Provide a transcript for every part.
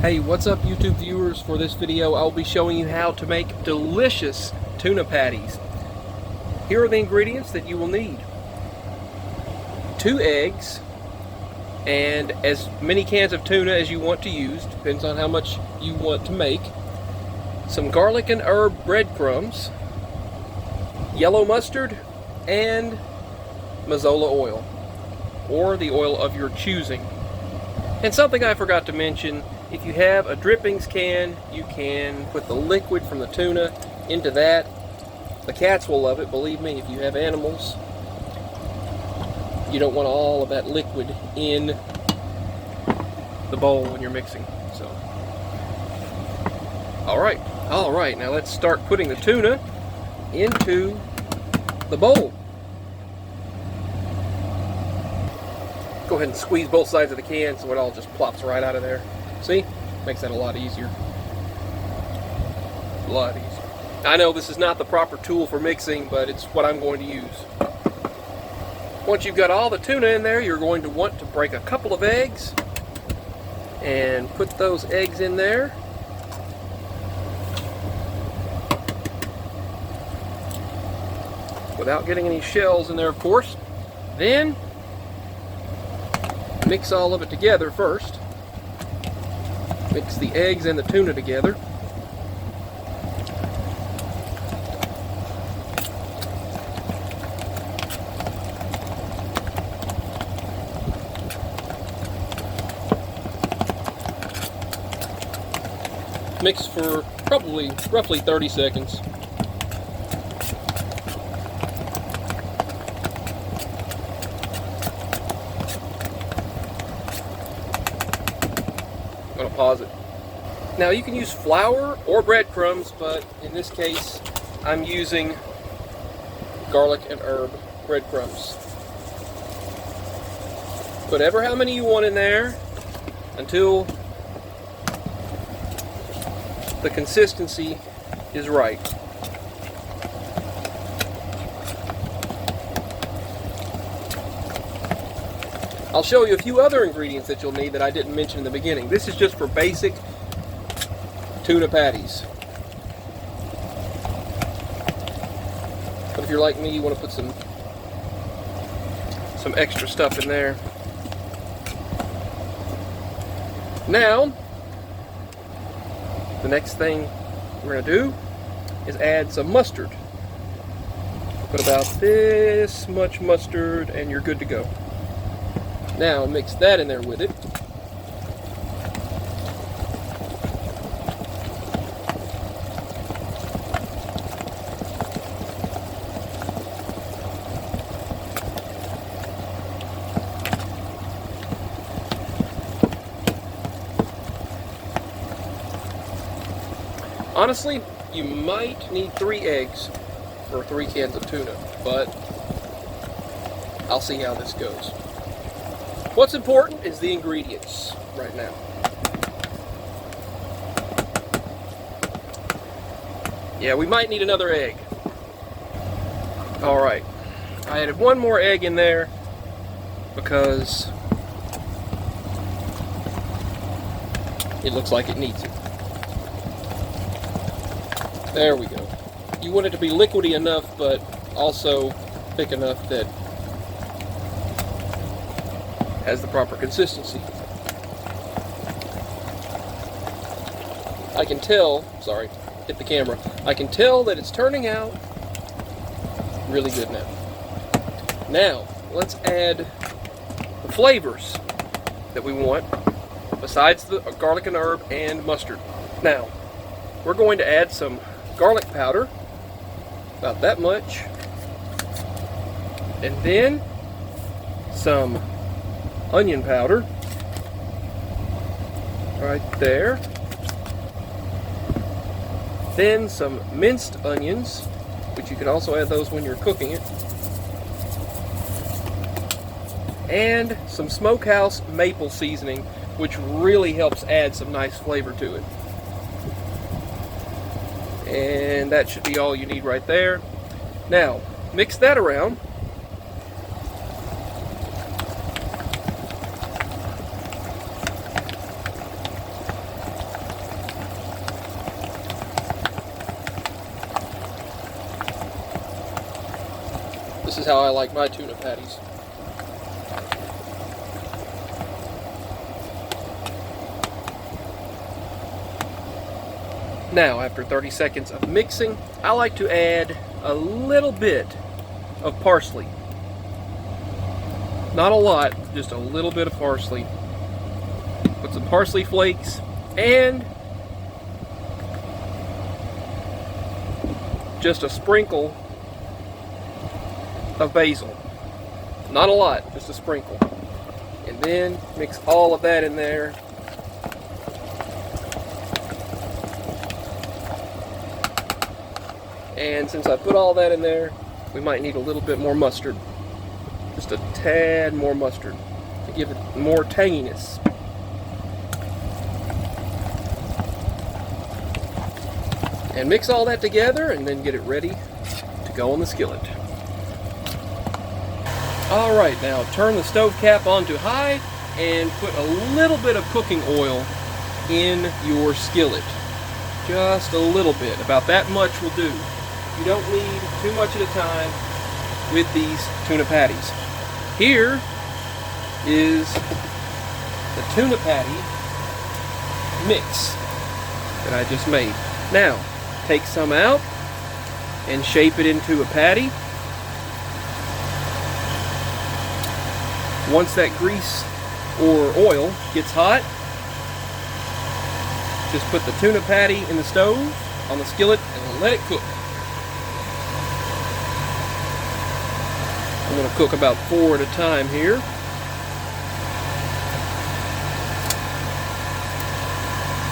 Hey, what's up YouTube viewers? For this video I'll be showing you how to make delicious tuna patties. Here are the ingredients that you will need. 2 eggs and as many cans of tuna as you want to use, depends on how much you want to make. Some garlic and herb breadcrumbs, yellow mustard, and mazola oil, or the oil of your choosing. And something I forgot to mention, if you have a drippings can, you can put the liquid from the tuna into that. The cats will love it, believe me. If you have animals, you don't want all of that liquid in the bowl when you're mixing. So, all right, now let's start putting the tuna into the bowl. Go ahead and squeeze both sides of the can so it all just plops right out of there. See? Makes that a lot easier. A lot easier. I know this is not the proper tool for mixing, but it's what I'm going to use. Once you've got all the tuna in there, you're going to want to break a couple of eggs and put those eggs in there. Without getting any shells in there, of course. Then mix all of it together first. Mix the eggs and the tuna together. Mix for probably roughly 30 seconds. I'm going to pause it. Now you can use flour or breadcrumbs, but in this case I'm using garlic and herb breadcrumbs. Put ever how many you want in there until the consistency is right. I'll show you a few other ingredients that you'll need that I didn't mention in the beginning. This is just for basic tuna patties. But if you're like me, you want to put some extra stuff in there. Now, the next thing we're going to do is add some mustard. Put about this much mustard and you're good to go. Now mix that in there with it. Honestly, you might need 3 eggs for 3 cans of tuna, but I'll see how this goes. What's important is the ingredients right now. Yeah, we might need another egg. Alright, I added 1 more egg in there because it looks like it needs it. There we go. You want it to be liquidy enough, but also thick enough that has the proper consistency. I can tell, sorry, hit the camera. I can tell that it's turning out really good now. Now, let's add the flavors that we want besides the garlic and herb and mustard. Now, we're going to add some garlic powder, about that much, and then some onion powder, right there, then some minced onions, which you can also add those when you're cooking it, and some smokehouse maple seasoning, which really helps add some nice flavor to it. And that should be all you need right there. Now, mix that around. This is how I like my tuna patties. Now, after 30 seconds of mixing, I like to add a little bit of parsley. Not a lot, just a little bit of parsley. Put some parsley flakes and just a sprinkle of basil. Not a lot, just a sprinkle. And then mix all of that in there. And since I put all that in there, we might need a little bit more mustard. Just a tad more mustard to give it more tanginess. And mix all that together and then get it ready to go on the skillet. Alright, now turn the stove cap onto high and put a little bit of cooking oil in your skillet. Just a little bit, about that much will do. You don't need too much at a time with these tuna patties. Here is the tuna patty mix that I just made. Now, take some out and shape it into a patty. Once that grease or oil gets hot, just put the tuna patty in the stove on the skillet and let it cook. I'm going to cook about 4 at a time here.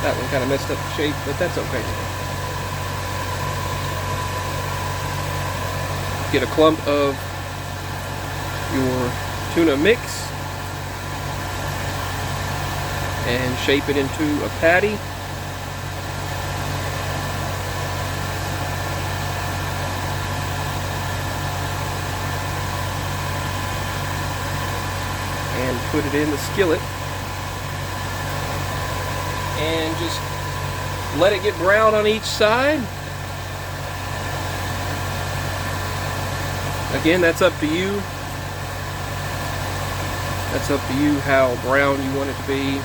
That one kind of messed up the shape, but that's okay. Get a clump of your tuna mix and shape it into a patty. And put it in the skillet and just let it get brown on each side. Again, that's up to you. That's up to you how brown you want it to be,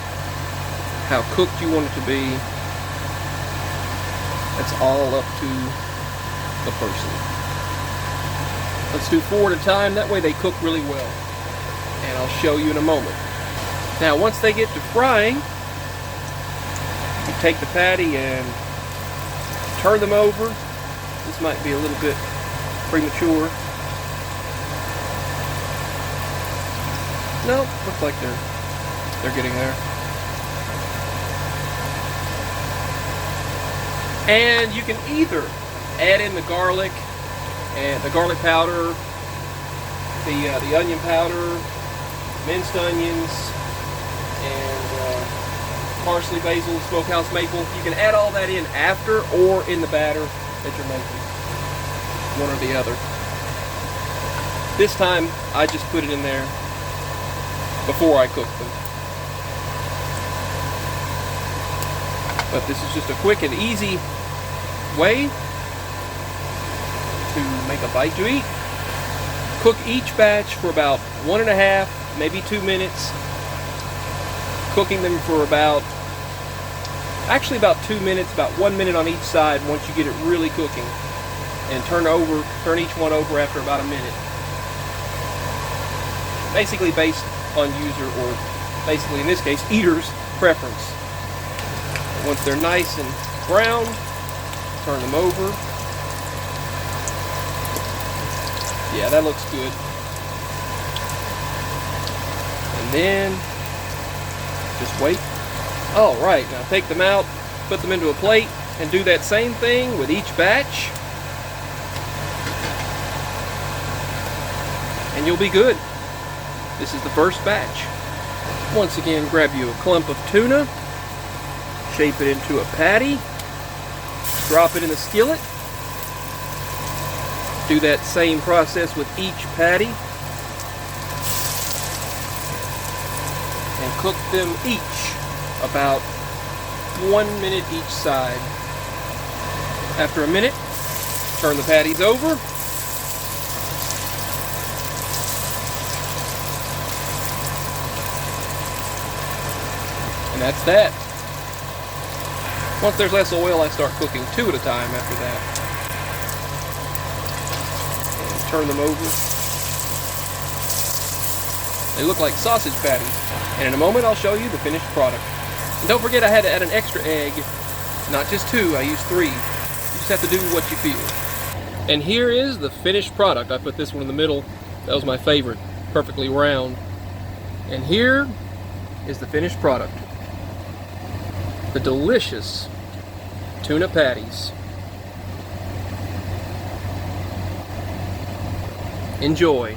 how cooked you want it to be. That's all up to the person. Let's do 4 at a time, that way they cook really well. And I'll show you in a moment. Now, once they get to frying, you take the patty and turn them over. This might be a little bit premature. No, looks like they're getting there. And you can either add in the garlic and the garlic powder, the onion powder, minced onions, and parsley, basil, smokehouse maple. You can add all that in after or in the batter that you're making. One or the other. This time, I just put it in there before I cook them. But this is just a quick and easy way to make a bite to eat. Cook each batch for about 1.5, maybe 2 minutes. Cooking them for about 2 minutes, about 1 minute on each side once you get it really cooking. And turn each one over after about a minute. Basically based on user, or basically in this case, eater's preference. Once they're nice and brown, turn them over. Yeah, that looks good. And then just wait. All right, now take them out, put them into a plate, and do that same thing with each batch. And you'll be good. This is the first batch. Once again, grab you a clump of tuna, shape it into a patty, drop it in the skillet. Do that same process with each patty. And cook them each about 1 minute each side. After a minute, turn the patties over. that's that. Once there's less oil, I start cooking 2 at a time after that. And turn them over. They look like sausage patties. And in a moment, I'll show you the finished product. And don't forget, I had to add an extra egg. Not just 2, I used 3. You just have to do what you feel. And here is the finished product. I put this one in the middle. That was my favorite. Perfectly round. And here is the finished product. The delicious tuna patties. Enjoy.